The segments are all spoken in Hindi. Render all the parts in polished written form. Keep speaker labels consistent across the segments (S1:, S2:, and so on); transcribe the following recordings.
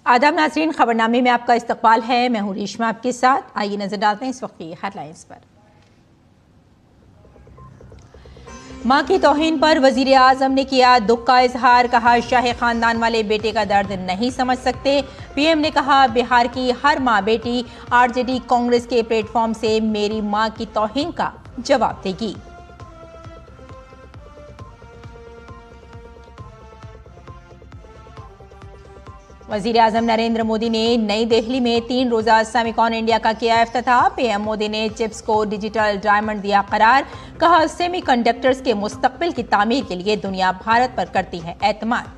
S1: आदाब नाज़रीन, खबरनामे में आपका इस्तकबाल है। मैं हूं रेशमा आपके साथ। आइए नजर डालते हैं इस वक्त की हेडलाइंस पर। मां की तौहीन पर वजीर आजम ने किया दुख का इजहार। कहा, शाही खानदान वाले बेटे का दर्द नहीं समझ सकते। पीएम ने कहा, बिहार की हर मां बेटी आरजेडी कांग्रेस के प्लेटफॉर्म से मेरी मां की तौहीन का जवाब देगी। वजीर आजम नरेंद्र मोदी ने नई दिल्ली में 3 रोजा सेमिकॉन इंडिया का किया इफ्तिताह। पीएम मोदी ने चिप्स को डिजिटल डायमंड दिया करार। कहा, सेमीकंडक्टर्स के मुस्तकबिल की तामीर के लिए दुनिया भारत पर करती है एतमाद।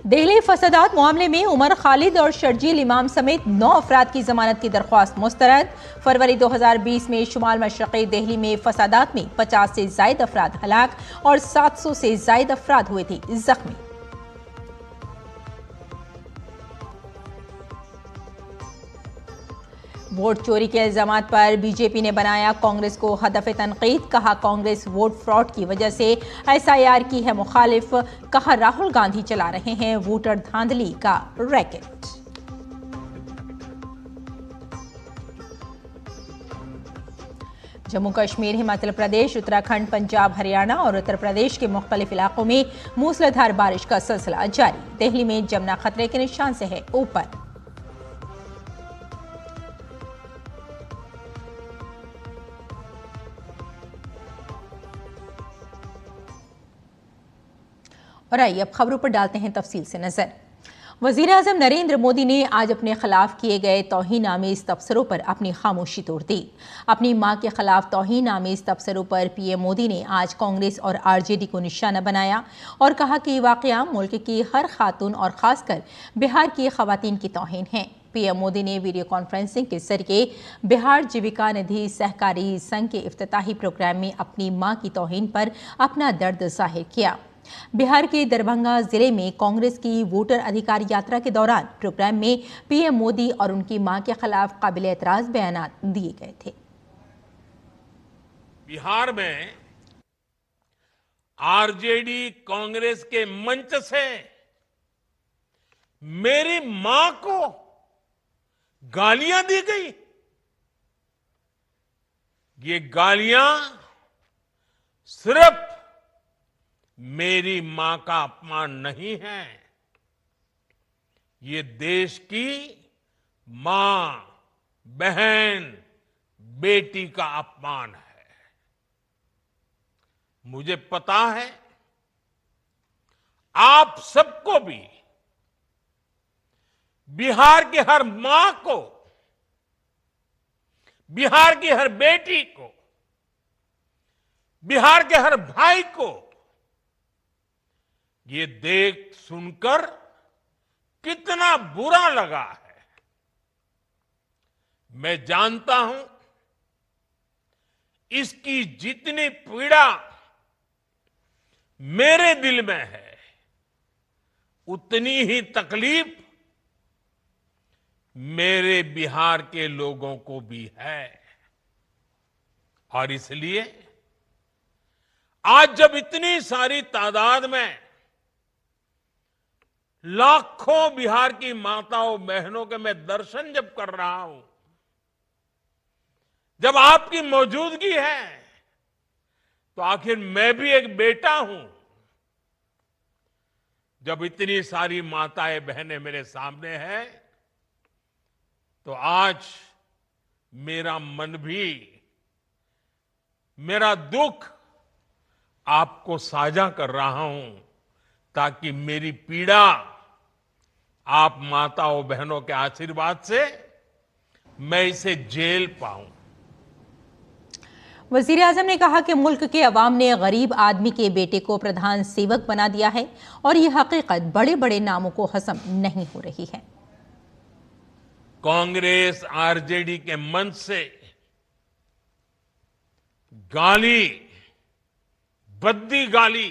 S1: दिल्ली फसादात मामले में उमर खालिद और शर्जील इमाम समेत 9 अफराद की जमानत की दरख्वास्त मुस्तरद। फरवरी 2020 में शुमाल मशरक़ी दिल्ली में फसादात में 50 से जायद अफराद हलाक और 700 से जायद अफराद हुए थे जख्मी। वोट चोरी के इल्जाम पर बीजेपी ने बनाया कांग्रेस को हदफ तनकीद। कहा, कांग्रेस वोट फ्रॉड की वजह से एसआईआर की है मुखालिफ। कहा, राहुल गांधी चला रहे हैं वोटर धांधली का रैकेट। जम्मू कश्मीर, हिमाचल प्रदेश, उत्तराखंड, पंजाब, हरियाणा और उत्तर प्रदेश के मुख्तलिफ इलाकों में मूसलाधार बारिश का सिलसिला जारी। दिल्ली में जमुना खतरे के निशान से है ऊपर। और आइए अब खबरों पर डालते हैं तफसील से नजर। वजीर आजम नरेंद्र मोदी ने आज अपने खिलाफ किए गए तौहीन आमीज तबसरों पर अपनी खामोशी तोड़ दी। अपनी मां के खिलाफ तौहीन आमीज तबसरों पर पीएम मोदी ने आज कांग्रेस और आरजेडी को निशाना बनाया और कहा कि वाकया मुल्क की हर खातून और खासकर बिहार की खवातीन की तौहीन है। पीएम मोदी ने वीडियो कॉन्फ्रेंसिंग के जरिए बिहार जीविका निधि सहकारी संघ के इफ्तिताही प्रोग्राम में अपनी मां की तौहीन पर अपना दर्द जाहिर किया। बिहार के दरभंगा जिले में कांग्रेस की वोटर अधिकार यात्रा के दौरान प्रोग्राम में पीएम मोदी और उनकी मां के खिलाफ काबिल एतराज बयानात दिए गए थे।
S2: बिहार में आरजेडी कांग्रेस के मंच से मेरी मां को गालियां दी गई। ये गालियां सिर्फ मेरी मां का अपमान नहीं है, ये देश की मां, बहन, बेटी का अपमान है। मुझे पता है आप सबको भी बिहार की हर मां को, बिहार की हर बेटी को, बिहार के हर भाई को ये देख सुनकर कितना बुरा लगा है। मैं जानता हूं इसकी जितनी पीड़ा मेरे दिल में है, उतनी ही तकलीफ मेरे बिहार के लोगों को भी है। और इसलिए आज जब इतनी सारी तादाद में लाखों बिहार की माताओं बहनों के मैं दर्शन जब कर रहा हूं, जब आपकी मौजूदगी है, तो आखिर मैं भी एक बेटा हूं। जब इतनी सारी माताएं बहनें मेरे सामने हैं, तो आज मेरा मन भी, मेरा दुख आपको साझा कर रहा हूं, ताकि मेरी पीड़ा आप माताओं बहनों के आशीर्वाद से मैं इसे झेल पाऊं।
S1: वजीर आजम ने कहा कि मुल्क के अवाम ने गरीब आदमी के बेटे को प्रधान सेवक बना दिया है और यह हकीकत बड़े बड़े नामों को हजम नहीं हो रही है।
S2: कांग्रेस आरजेडी के मंच से गाली, भद्दी गाली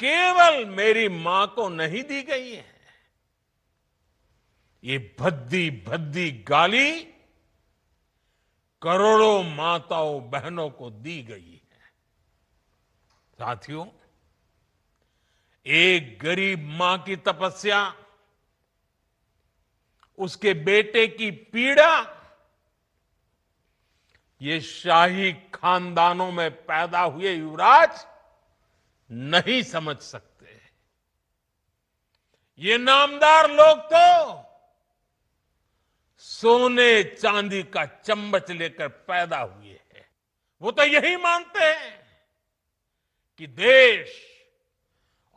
S2: केवल मेरी मां को नहीं दी गई है, ये भद्दी भद्दी गाली करोड़ों माताओं बहनों को दी गई है। साथियों, एक गरीब मां की तपस्या, उसके बेटे की पीड़ा, ये शाही खानदानों में पैदा हुए युवराज नहीं समझ सकते। ये नामदार लोग तो सोने चांदी का चम्मच लेकर पैदा हुए हैं। वो तो यही मानते हैं कि देश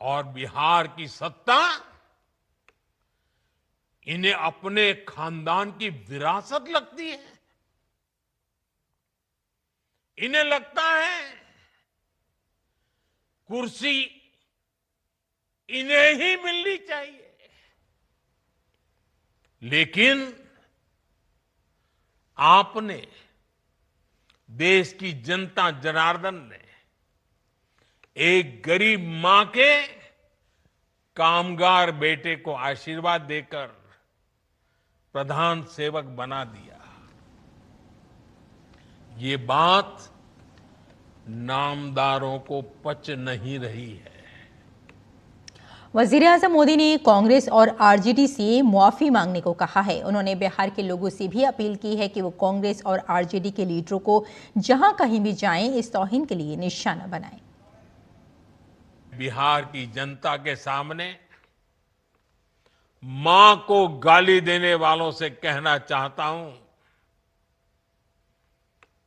S2: और बिहार की सत्ता इन्हें अपने खानदान की विरासत लगती है। इन्हें लगता है कुर्सी इन्हें ही मिलनी चाहिए। लेकिन आपने, देश की जनता जनार्दन ने एक गरीब मां के कामगार बेटे को आशीर्वाद देकर प्रधान सेवक बना दिया। ये बात नामदारों को पच नहीं रही है।
S1: वजीर-ए-आज़म मोदी ने कांग्रेस और आरजेडी से मुआफी मांगने को कहा है। उन्होंने बिहार के लोगों से भी अपील की है कि वो कांग्रेस और आरजेडी के लीडरों को जहां कहीं भी जाएं, इस तौहीन के लिए निशाना बनाएं।
S2: बिहार की जनता के सामने मां को गाली देने वालों से कहना चाहता हूं,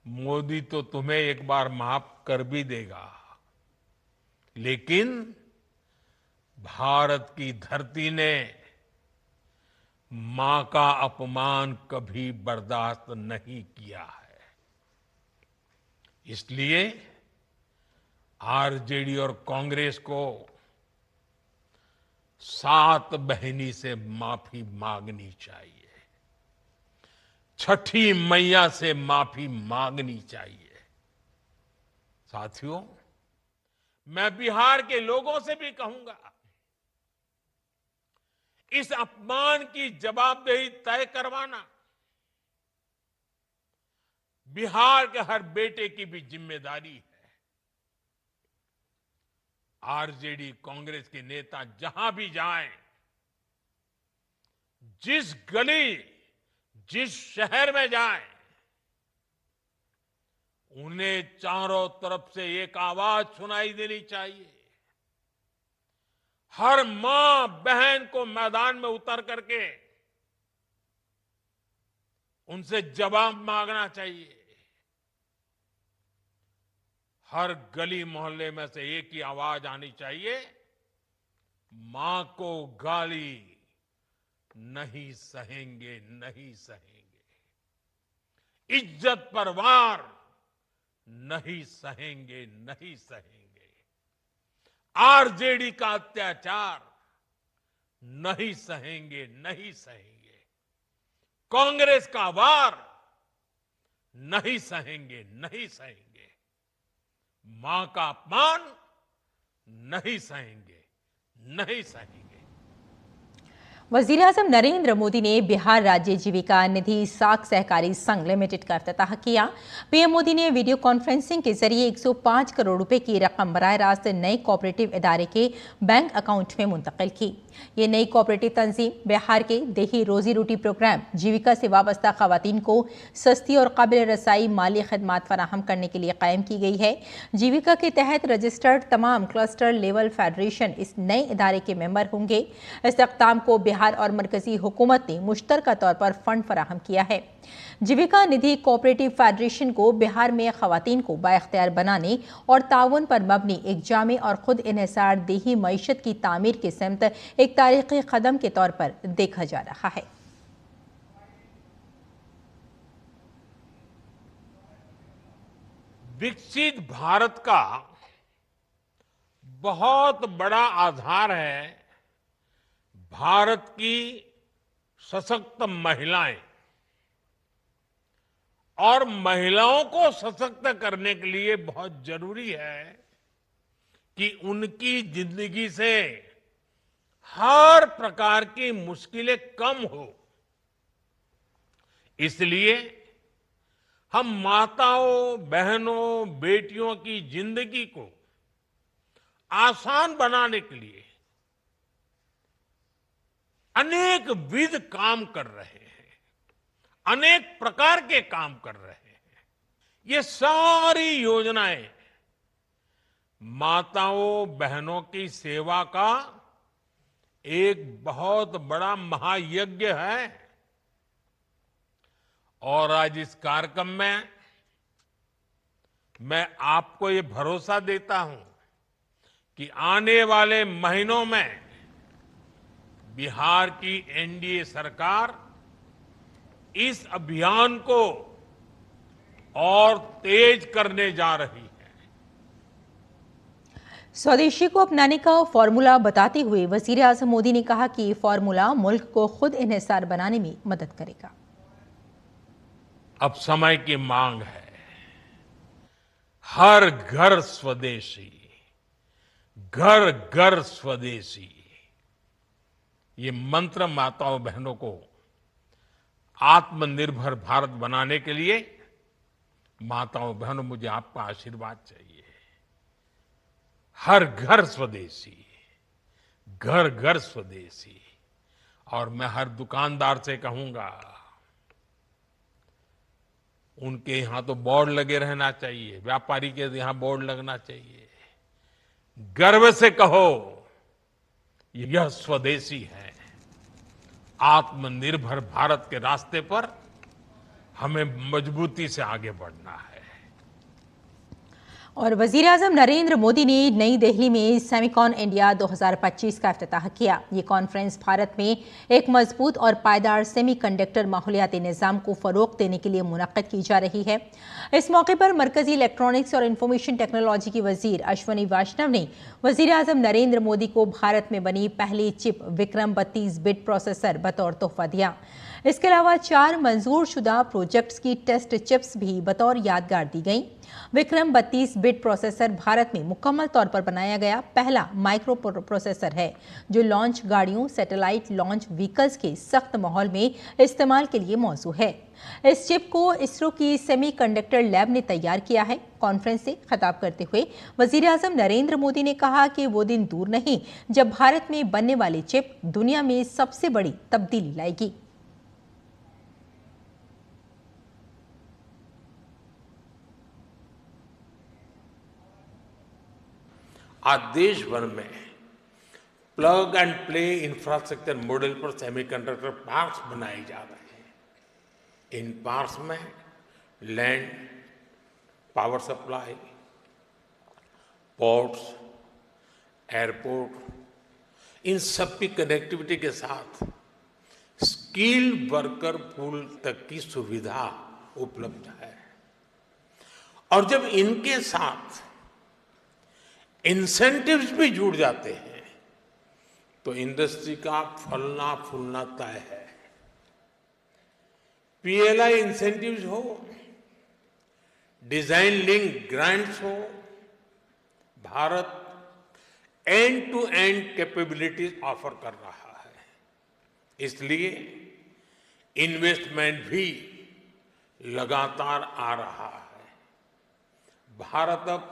S2: मोदी तो तुम्हें एक बार माफ कर भी देगा, लेकिन भारत की धरती ने मां का अपमान कभी बर्दाश्त नहीं किया है। इसलिए आरजेडी और कांग्रेस को सात बहिनी से माफी मांगनी चाहिए, छठी मैया से माफी मांगनी चाहिए। साथियों, मैं बिहार के लोगों से भी कहूंगा, इस अपमान की जवाबदेही तय करवाना बिहार के हर बेटे की भी जिम्मेदारी है। आरजेडी कांग्रेस के नेता जहां भी जाएं, जिस गली, जिस शहर में जाएं, उन्हें चारों तरफ से एक आवाज सुनाई देनी चाहिए। हर मां बहन को मैदान में उतर करके उनसे जवाब मांगना चाहिए। हर गली मोहल्ले में से एक ही आवाज आनी चाहिए, मां को गाली नहीं सहेंगे, नहीं सहेंगे। इज्जत पर वार नहीं सहेंगे, नहीं सहेंगे। आरजेडी का अत्याचार नहीं सहेंगे, नहीं सहेंगे। कांग्रेस का वार नहीं सहेंगे, नहीं सहेंगे। मां का अपमान नहीं सहेंगे, नहीं सहेंगे।
S1: वजीर-ए-आज़म नरेंद्र मोदी ने बिहार राज्य जीविका निधि साख सहकारी संघ लिमिटेड का इफ्तिताह किया। पीएम मोदी ने वीडियो कॉन्फ्रेंसिंग के जरिए 105 करोड़ रुपए की रकम बराह रास्त नए कोऑपरेटिव इदारे के बैंक अकाउंट में मुंतकिल की। ये नई कोऑपरेटिव तंजीम बिहार के देही रोजी रोटी प्रोग्राम जीविका से वाबस्ता खवातीन को सस्ती और काबिल रसाई माली खदमात फराहम करने के लिए कायम की गई है। जीविका के तहत रजिस्टर्ड तमाम क्लस्टर लेवल फेडरेशन इस नए इदारे के मेंबर होंगे। इस इक़दाम को बिहार और मरकजी हुकूमत ने मुश्तरका तौर पर फंड फराहम किया है। जीविका निधि कोऑपरेटिव फेडरेशन को बिहार में खवातीन को बाइख्तियार बनाने और ताउन पर मबनी एक जामे और खुद इन्हिसार देही मईशत की तामीर की सिमत एक तारीखी कदम के तौर पर देखा जा रहा है।
S2: विकसित भारत का बहुत बड़ा आधार है भारत की सशक्त महिलाएं। और महिलाओं को सशक्त करने के लिए बहुत जरूरी है कि उनकी जिंदगी से हर प्रकार की मुश्किलें कम हो। इसलिए हम माताओं, बहनों, बेटियों की जिंदगी को आसान बनाने के लिए अनेक विध काम कर रहे हैं, अनेक प्रकार के काम कर रहे हैं। ये सारी योजनाएं माताओं बहनों की सेवा का एक बहुत बड़ा महायज्ञ है। और आज इस कार्यक्रम में मैं आपको ये भरोसा देता हूं कि आने वाले महीनों में बिहार की एनडीए सरकार इस अभियान को और तेज करने जा रही है।
S1: स्वदेशी को अपनाने का फॉर्मूला बताते हुए वजीर आजम मोदी ने कहा कि ये फॉर्मूला मुल्क को खुद इन्हिसार बनाने में मदद करेगा।
S2: अब समय की मांग है, हर घर स्वदेशी, घर घर स्वदेशी। ये मंत्र माताओं बहनों को आत्मनिर्भर भारत बनाने के लिए, माताओं बहनों, मुझे आपका आशीर्वाद चाहिए। हर घर स्वदेशी, घर घर स्वदेशी। और मैं हर दुकानदार से कहूंगा, उनके यहां तो बोर्ड लगे रहना चाहिए, व्यापारी के यहां बोर्ड लगना चाहिए। गर्व से कहो यह स्वदेशी है। आत्मनिर्भर भारत के रास्ते पर हमें मजबूती से आगे बढ़ना है।
S1: और वजीर आजम नरेंद्र मोदी ने नई दिल्ली में सेमिकॉन इंडिया 2025 का इफ्तिताह किया। ये कॉन्फ्रेंस भारत में एक मजबूत और पायदार सेमीकंडक्टर माहौलियाती निज़ाम को फरोग देने के लिए मुनक्किद की जा रही है। इस मौके पर मरकजी इलेक्ट्रॉनिक्स और इंफॉर्मेशन टेक्नोलॉजी की वजीर अश्वनी वैष्णव ने वजीर आजम नरेंद्र मोदी को भारत में बनी पहली चिप विक्रम 32 बिट प्रोसेसर बतौर तोहफा दिया। इसके अलावा 4 मंजूर शुदा प्रोजेक्ट्स की टेस्ट चिप्स भी बतौर यादगार दी गई। विक्रम 32 बिट प्रोसेसर भारत में मुकम्मल तौर पर बनाया गया पहला माइक्रो प्रोसेसर है, जो लॉन्च गाड़ियों, सैटेलाइट लॉन्च व्हीकल्स के सख्त माहौल में इस्तेमाल के लिए मौजू है। इस चिप को इसरो की सेमीकंडक्टर लैब ने तैयार किया है। कॉन्फ्रेंस से खिताब करते हुए वजीर आजम नरेंद्र मोदी ने कहा कि वो दिन दूर नहीं जब भारत में बनने वाली चिप दुनिया में सबसे बड़ी तब्दीली लाएगी।
S2: आज देश भर में plug and play infrastructure model पर सेमीकंडक्टर पार्क्स बनाए जा रहे हैं। इन पार्क्स में land, power supply, ports, airport, इन सब की कनेक्टिविटी के साथ स्किल्ड वर्कर पूल तक की सुविधा उपलब्ध है। और जब इनके साथ इंसेंटिव्स भी जुड़ जाते हैं तो इंडस्ट्री का फलना फूलना तय है। पीएलआई इंसेंटिव्स हो, डिजाइन लिंक ग्रांट्स हो, Bharat end to end capabilities offer कर रहा है। इसलिए इन्वेस्टमेंट भी लगातार आ रहा है। भारत अब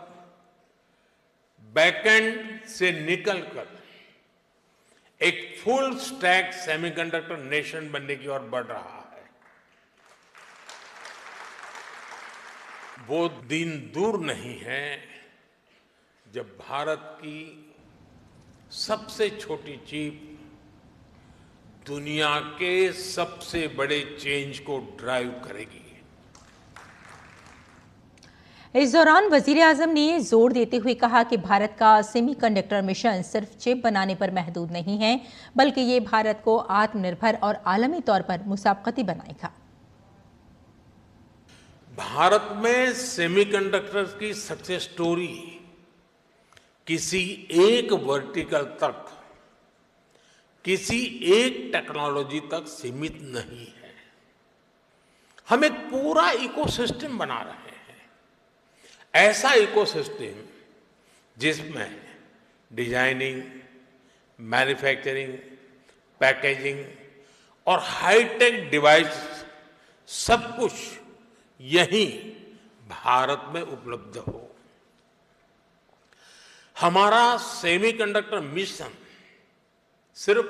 S2: बैकएंड से निकलकर एक फुल स्टैक सेमीकंडक्टर नेशन बनने की ओर बढ़ रहा है। वो दिन दूर नहीं है जब भारत की सबसे छोटी चिप दुनिया के सबसे बड़े चेंज को ड्राइव करेगी।
S1: इस दौरान वजीर आजम ने जोर देते हुए कहा कि भारत का सेमीकंडक्टर मिशन सिर्फ चिप बनाने पर महदूद नहीं है, बल्कि ये भारत को आत्मनिर्भर और आलमी तौर पर मुसाबकती बनाएगा।
S2: भारत में सेमीकंडक्टर्स की सक्सेस स्टोरी किसी एक वर्टिकल तक, किसी एक टेक्नोलॉजी तक सीमित नहीं है। हम एक पूरा इकोसिस्टम बना रहे हैं। ऐसा इकोसिस्टम जिसमें डिजाइनिंग, मैन्युफैक्चरिंग, पैकेजिंग और हाईटेक डिवाइस सब कुछ यहीं भारत में उपलब्ध हो। हमारा सेमीकंडक्टर मिशन सिर्फ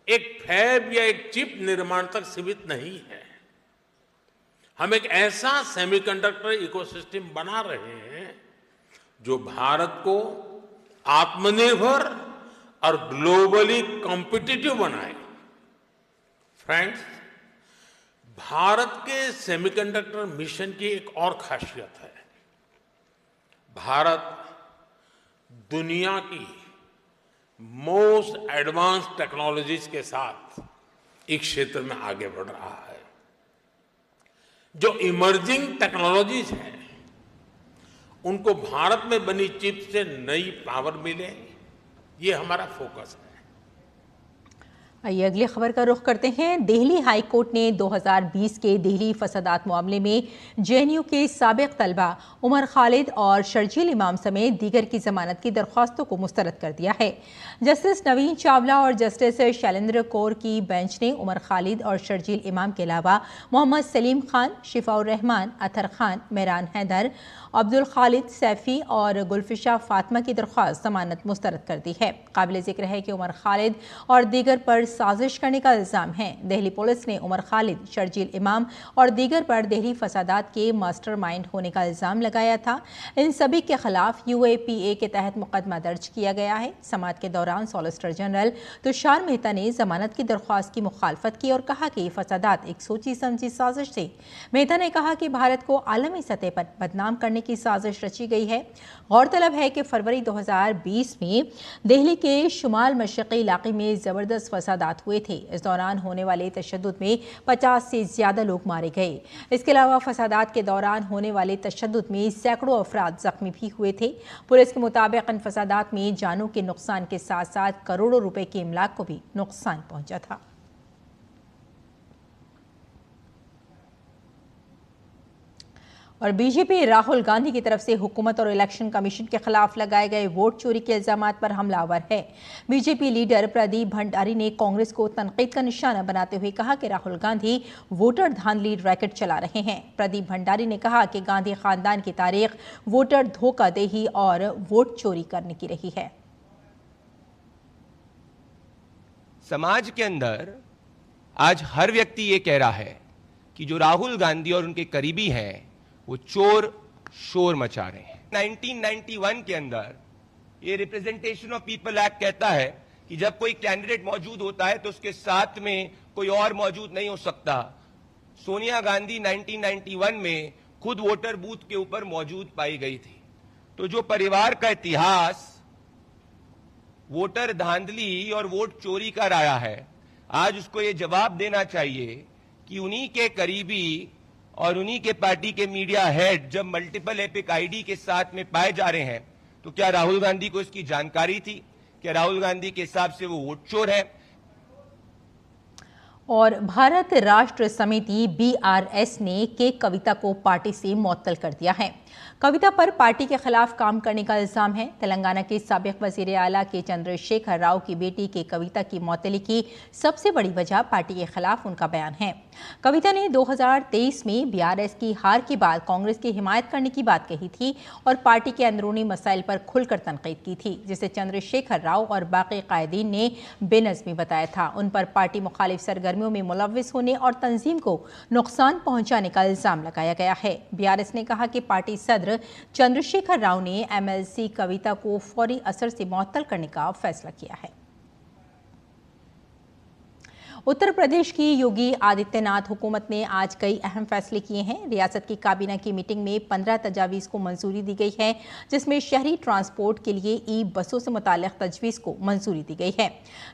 S2: एक फैब या एक चिप निर्माण तक सीमित नहीं है। हम एक ऐसा सेमीकंडक्टर इकोसिस्टम बना रहे हैं जो भारत को आत्मनिर्भर और ग्लोबली कॉम्पिटिटिव बनाए। फ्रेंड्स, भारत के सेमीकंडक्टर मिशन की एक और खासियत है, भारत दुनिया की मोस्ट एडवांस टेक्नोलॉजीज के साथ इस क्षेत्र में आगे बढ़ रहा है। जो इमर्जिंग टेक्नोलॉजीज हैं उनको भारत में बनी चिप से नई पावर मिले, ये हमारा फोकस है।
S1: आइए अगली खबर का रुख करते हैं। दिल्ली हाई कोर्ट ने 2020 के दिल्ली फसादात मामले में जेएनयू के साबिक तलबा उमर खालिद और शर्जील इमाम समेत दीगर की जमानत की दरख्वास्तों को मुस्तरद कर दिया है। जस्टिस नवीन चावला और जस्टिस शैलेंद्र कौर की बेंच ने उमर खालिद और शर्जील इमाम के अलावा मोहम्मद सलीम खान, शिफाउर रहमान, अतर खान, मेहरान हैदर, अब्दुल खालिद सैफी और गुलफिशा फातिमा की दरख्वास्त जमानत मुस्तरद कर दी है। काबिल जिक्र है कि उमर खालिद और दीगर पर साजिश करने का इल्जाम है। दिल्ली पुलिस ने उमर खालिद, शर्जील इमाम और दीगर पर दिल्ली फसादात के मास्टरमाइंड होने का इल्जाम लगाया था। इन सभी के खिलाफ UAPA के तहत मुकदमा दर्ज किया गया है। समाअत के दौरान सॉलिसिटर जनरल तुषार मेहता ने जमानत की दरख्वास्त की मुखालफत की और कहा कि फसादात एक सोची समझी साजिश थी। मेहता ने कहा कि भारत को आलमी सतह पर बदनाम करने की साजिश रची गई है। गौरतलब है कि फरवरी 2020 में दिल्ली के शुमाल मशरक़ी इलाके में जबरदस्त फसादात हुए थे। इस दौरान होने वाले तशद्दुद में 50 से ज्यादा लोग मारे गए। इसके अलावा फसादात के दौरान होने वाले तशद्दुद में सैकड़ों अफराद जख्मी भी हुए थे। पुलिस के मुताबिक इन फसादात में जानों के नुकसान के साथ साथ करोड़ों रुपए के इमलाक को भी नुकसान पहुंचा था। और बीजेपी राहुल गांधी की तरफ से हुकूमत और इलेक्शन कमीशन के खिलाफ लगाए गए वोट चोरी के इल्जामात पर हमलावर है। बीजेपी लीडर प्रदीप भंडारी ने कांग्रेस को तनकीद का निशाना बनाते हुए कहा कि राहुल गांधी वोटर धांधली रैकेट चला रहे हैं। प्रदीप भंडारी ने कहा कि गांधी खानदान की तारीख वोटर धोखाधड़ी और वोट चोरी करने की रही है।
S3: समाज के अंदर आज हर व्यक्ति ये कह रहा है कि जो राहुल गांधी और उनके करीबी हैं वो चोर शोर मचा रहे हैं। 1991 के अंदर ये रिप्रेजेंटेशन ऑफ पीपल एक्ट कहता है कि जब कोई कैंडिडेट मौजूद होता है तो उसके साथ में कोई और मौजूद नहीं हो सकता। सोनिया गांधी 1991 में खुद वोटर बूथ के ऊपर मौजूद पाई गई थी। तो जो परिवार का इतिहास वोटर धांधली और वोट चोरी का रहा है, आज उसको ये जवाब देना चाहिए कि उन्हीं के करीबी और उन्हीं के पार्टी के मीडिया हेड जब मल्टीपल एपिक आईडी के साथ में पाए जा रहे हैं तो क्या राहुल गांधी को इसकी जानकारी थी? क्या राहुल गांधी के हिसाब से वो वोट चोर है?
S1: और भारत राष्ट्र समिति BRS ने के कविता को पार्टी से मुअत्तल कर दिया है। कविता पर पार्टी के खिलाफ काम करने का इल्जाम है। तेलंगाना के साबिक वजीर आला के चंद्रशेखर राव की बेटी के कविता की मुअत्तली की सबसे बड़ी वजह पार्टी के खिलाफ उनका बयान है। कविता ने 2023 में BRS की हार के बाद कांग्रेस की हिमायत करने की बात कही थी और पार्टी के अंदरूनी मसाइल पर खुलकर तनकीद की थी, जिसे चंद्रशेखर राव और बाकी कायदीन ने बेनज़मी बताया था। उन पर पार्टी मुखालिफ सरगर्मियों में मुलव्विस होने और तंजीम को नुकसान पहुंचाने का इल्जाम लगाया गया है। BRS ने कहा कि पार्टी सदर चंद्रशेखर राव ने MLC कविता को फौरी असर से मुअत्तल करने का फैसला किया है। उत्तर प्रदेश की योगी आदित्यनाथ हुकूमत ने आज कई अहम फैसले किए हैं। रियासत की काबीना की मीटिंग में 15 तजावीज़ को मंजूरी दी गई है, जिसमें शहरी ट्रांसपोर्ट के लिए ई-बसों से मुताल्लिक़ तजवीज़ को मंजूरी दी गई है,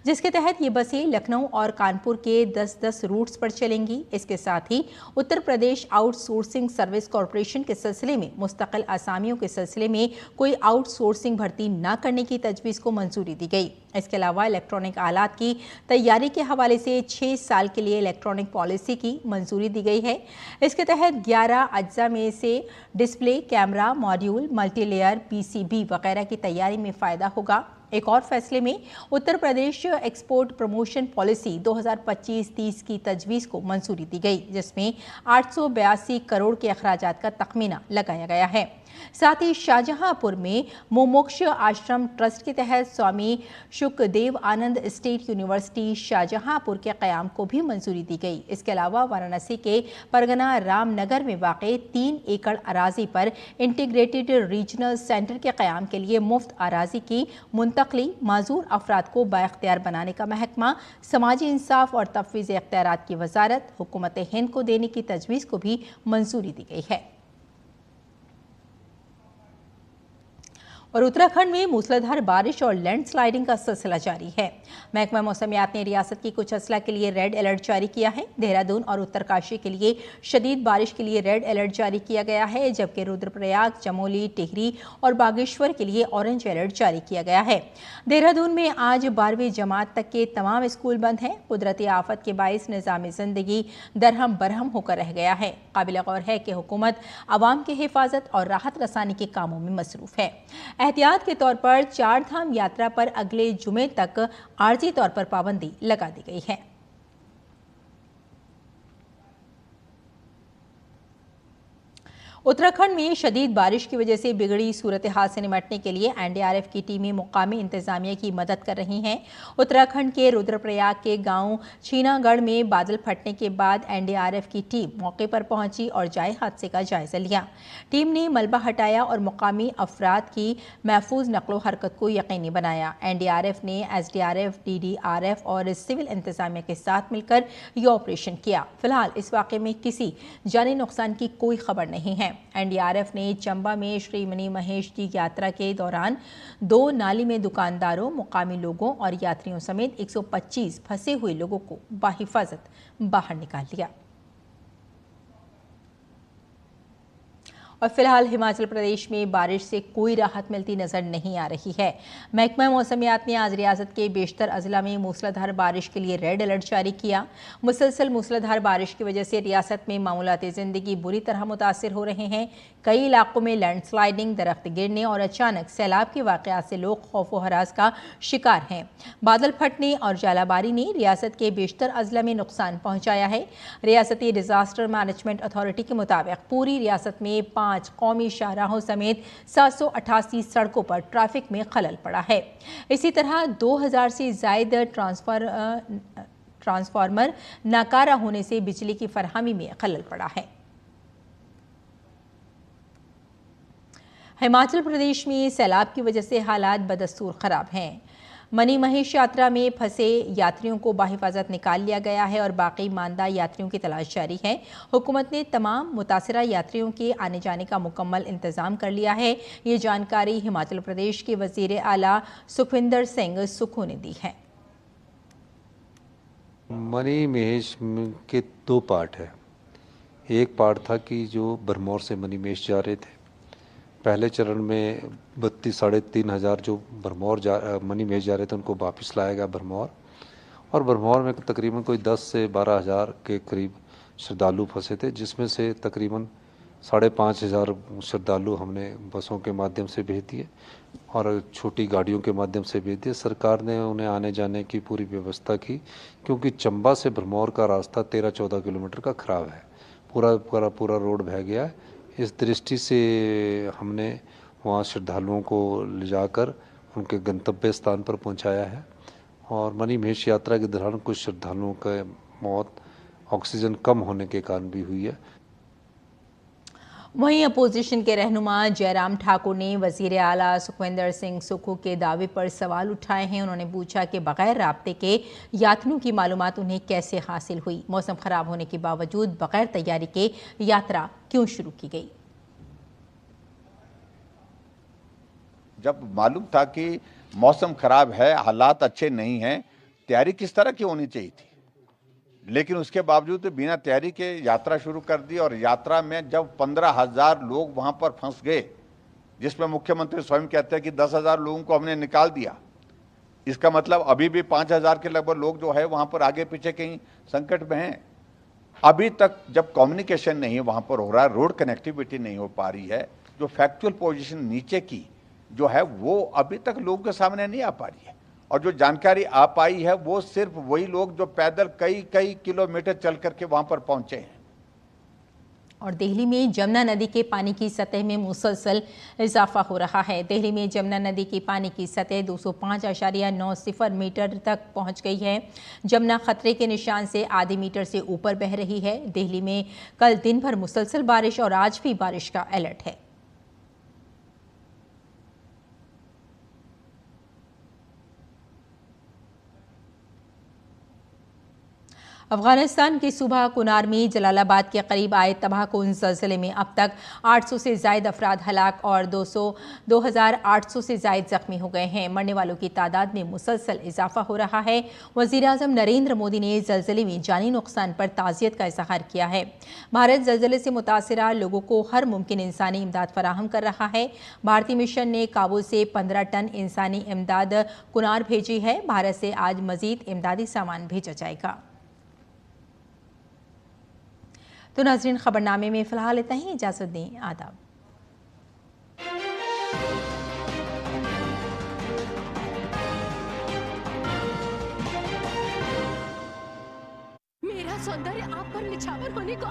S1: जिसके तहत ये बसें लखनऊ और कानपुर के 10-10 रूट्स पर चलेंगी। इसके साथ ही Uttar Pradesh outsourcing service corporation के सिलसिले में मुस्तकिल असामियों के सिलसिले में कोई आउटसोर्सिंग भर्ती न करने की तजवीज़ को मंजूरी दी गई। इसके अलावा इलेक्ट्रॉनिक आलात की तैयारी के हवाले से 6 साल के लिए इलेक्ट्रॉनिक पॉलिसी की मंजूरी दी गई है। इसके तहत 11 अज्जा में से display, camera, module, multilayer, PCB वगैरह की तैयारी में फ़ायदा होगा। एक और फैसले में Uttar Pradesh export promotion policy 2025-30 की तजवीज़ को मंजूरी दी गई, जिसमें 882 करोड़ के अखराजात का तखमीना लगाया गया है। साथ ही शाहजहांपुर में मुमुक्ष आश्रम ट्रस्ट के तहत स्वामी शुकदेव आनंद स्टेट यूनिवर्सिटी शाहजहांपुर के क़याम को भी मंजूरी दी गई। इसके अलावा वाराणसी के परगना रामनगर में वाक़े 3 एकड़ अराजी पर इंटीग्रेटेड रीजनल सेंटर के क़याम के लिए मुफ्त अराजी की मुंतकली माजूर अफराद को बाइख्तियार बनाने का महकमा, समाजी इंसाफ और तफवीज़ इख्तियारात की वजारत हुकूमत हिंद को देने की तजवीज़ को भी मंजूरी दी गई है। और उत्तराखंड में मूसलाधार बारिश और लैंडस्लाइडिंग का सिलसिला जारी है। महकमा मौसमियात ने रियासत की कुछ अजला के लिए रेड अलर्ट जारी किया है। देहरादून और उत्तरकाशी के लिए शदीद बारिश के लिए रेड अलर्ट जारी किया गया है, जबकि रुद्रप्रयाग, चमोली, टिहरी और बागेश्वर के लिए ऑरेंज अलर्ट जारी किया गया है। देहरादून में आज 12वीं जमात तक के तमाम स्कूल बंद हैं। कुदरती आफत के बाइस निज़ाम ज़िंदगी दरहम बरहम होकर रह गया है। काबिल गौर है कि हुकूमत आवाम की हिफाजत और राहत रसानी के कामों में मसरूफ़ है। एहतियात के तौर पर 4 धाम यात्रा पर अगले जुमे तक आर्जी तौर पर पाबंदी लगा दी गई है। उत्तराखंड में शदीद बारिश की वजह से बिगड़ी सूरत हाल से निपटने के लिए एनडीआरएफ की टीमें मुकामी इंतजामिया की मदद कर रही हैं। उत्तराखंड के रुद्रप्रयाग के गांव छीनागढ़ में बादल फटने के बाद एनडीआरएफ की टीम मौके पर पहुंची और जाए हादसे का जायजा लिया। टीम ने मलबा हटाया और मुकामी अफराद की महफूज नकलो हरकत को यकीनी बनाया। एनडीआरएफ ने एसडीआरएफ, डीडीआरएफ और सिविल इंतजामिया के साथ मिलकर यह ऑपरेशन किया। फिलहाल इस वाक़े में किसी जानी नुकसान की कोई खबर नहीं है। एनडीआरएफ ने चंबा में श्री मनी महेश की यात्रा के दौरान 2 नाली में दुकानदारों, मुकामी लोगों और यात्रियों समेत 125 फंसे हुए लोगों को बाहिफाजत बाहर निकाल लिया। और फिलहाल हिमाचल प्रदेश में बारिश से कोई राहत मिलती नजर नहीं आ रही है। महकमा मौसमियात ने आज रियासत के बेशतर अजला में मूसलाधार बारिश के लिए रेड अलर्ट जारी किया। मुसलसल मूसलाधार बारिश की वजह से रियासत में मामूलाती ज़िंदगी बुरी तरह मुतासिर हो रहे हैं। कई इलाकों में लैंडस्लाइडिंग, दरख्त गिरने और अचानक सैलाब के वाक़यात से लोग खौफ व हरास का शिकार हैं। बादल फटने और जालाबारी ने रियासत के बेशतर अजला में नुकसान पहुँचाया है। रियासती डिजास्टर मैनेजमेंट अथॉरिटी के मुताबिक पूरी रियासत में 5 कौमी शाहराहों समेत 788 सड़कों पर ट्रैफिक में खलल पड़ा है। इसी तरह 2000 से ज़ायद ट्रांसफार्मर नाकारा होने से बिजली की फरहमी में खलल पड़ा है। हिमाचल प्रदेश में सैलाब की वजह से हालात बदस्तूर खराब हैं। मनी महेश यात्रा में फंसे यात्रियों को बाहिफाजत निकाल लिया गया है और बाकी मानदा यात्रियों की तलाश जारी है। हुकूमत ने तमाम मुतासिरा यात्रियों के आने जाने का मुकम्मल इंतजाम कर लिया है। ये जानकारी हिमाचल प्रदेश के वजीर आला सुखविंदर सिंह सुक्खू ने दी है।
S4: मनी महेश के 2 पार्ट है। एक पार्ट था कि जो भरमौर से मनी महेश जा रहे थे, पहले चरण में 32,500 जो मनी महेश जा रहे थे उनको वापस लाया गया भरमौर, और भरमौर में तकरीबन कोई 10 से 12,000 के करीब श्रद्धालु फंसे थे, जिसमें से तकरीबन 5,500 श्रद्धालु हमने बसों के माध्यम से भेज दिए और छोटी गाड़ियों के माध्यम से भेज दिए। सरकार ने उन्हें आने जाने की पूरी व्यवस्था की, क्योंकि चंबा से भरमौर का रास्ता 13-14 किलोमीटर का खराब है, पूरा रोड बह गया है। इस दृष्टि से हमने वहाँ श्रद्धालुओं को ले जाकर उनके गंतव्य स्थान पर पहुँचाया है। और मनी महेश यात्रा के दौरान कुछ श्रद्धालुओं का मौत ऑक्सीजन कम होने के कारण भी हुई है।
S1: वहीं अपोजिशन के रहनुमा जयराम ठाकुर ने वजीर आला सुखविंदर सिंह सुक्खू के दावे पर सवाल उठाए हैं। उन्होंने पूछा कि बगैर राब्ते के यात्रियों की मालूमात उन्हें कैसे हासिल हुई। मौसम खराब होने के बावजूद बगैर तैयारी के यात्रा क्यों शुरू की गई।
S5: जब मालूम था कि मौसम खराब है, हालात अच्छे नहीं हैं, तैयारी किस तरह की होनी चाहिए थी, लेकिन उसके बावजूद बिना तैयारी के यात्रा शुरू कर दी। और यात्रा में जब 15,000 लोग वहां पर फंस गए, जिसमें मुख्यमंत्री स्वयं कहते हैं कि 10,000 लोगों को हमने निकाल दिया, इसका मतलब अभी भी 5,000 के लगभग लोग जो है वहां पर आगे पीछे कहीं संकट में हैं। अभी तक जब कम्युनिकेशन नहीं है वहां पर हो रहा है, रोड कनेक्टिविटी नहीं हो पा रही है, जो फैक्चुअल पोजीशन नीचे की जो है वो अभी तक लोगों के सामने नहीं आ पा रही है। और जो जानकारी आ पाई है वो सिर्फ वही लोग जो पैदल कई किलोमीटर चल करके वहां पर पहुंचे हैं।
S1: और दिल्ली में जमुना नदी के पानी की सतह में मुसलसल इजाफा हो रहा है। दिल्ली में जमुना नदी की पानी की सतह 205.90 मीटर तक पहुंच गई है। जमुना खतरे के निशान से आधे मीटर से ऊपर बह रही है। दिल्ली में कल दिन भर मुसलसल बारिश और आज भी बारिश का अलर्ट है। अफगानिस्तान के सूबा कुनार में जलालाबाद के करीब आए तबाहकुन ज़लज़ले में अब तक 800 से ज़ायद अफराद हलाक और 2,800 से ज़ायद ज़ख्मी हो गए हैं। मरने वालों की तादाद में मुसलसल इजाफा हो रहा है। वज़ीर-ए-आज़म नरेंद्र मोदी ने ज़लज़ले में जानी नुकसान पर ताज़ियत का इज़हार किया है। भारत ज़लज़ले से मुतासिरा लोगों को हर मुमकिन इंसानी इमदाद फराहम कर रहा है। भारतीय मिशन ने काबुल से 15 टन इंसानी इमदाद कुनार भेजी है। भारत से आज मज़ीद इमदादी सामान भेजा जाएगा। तो नाज़रीन, खबरनामे में फ़िलहाल इतना ही। इजाज़त दें। आदाब।
S6: मेरा सौंदर्य आप पर निछावर होने को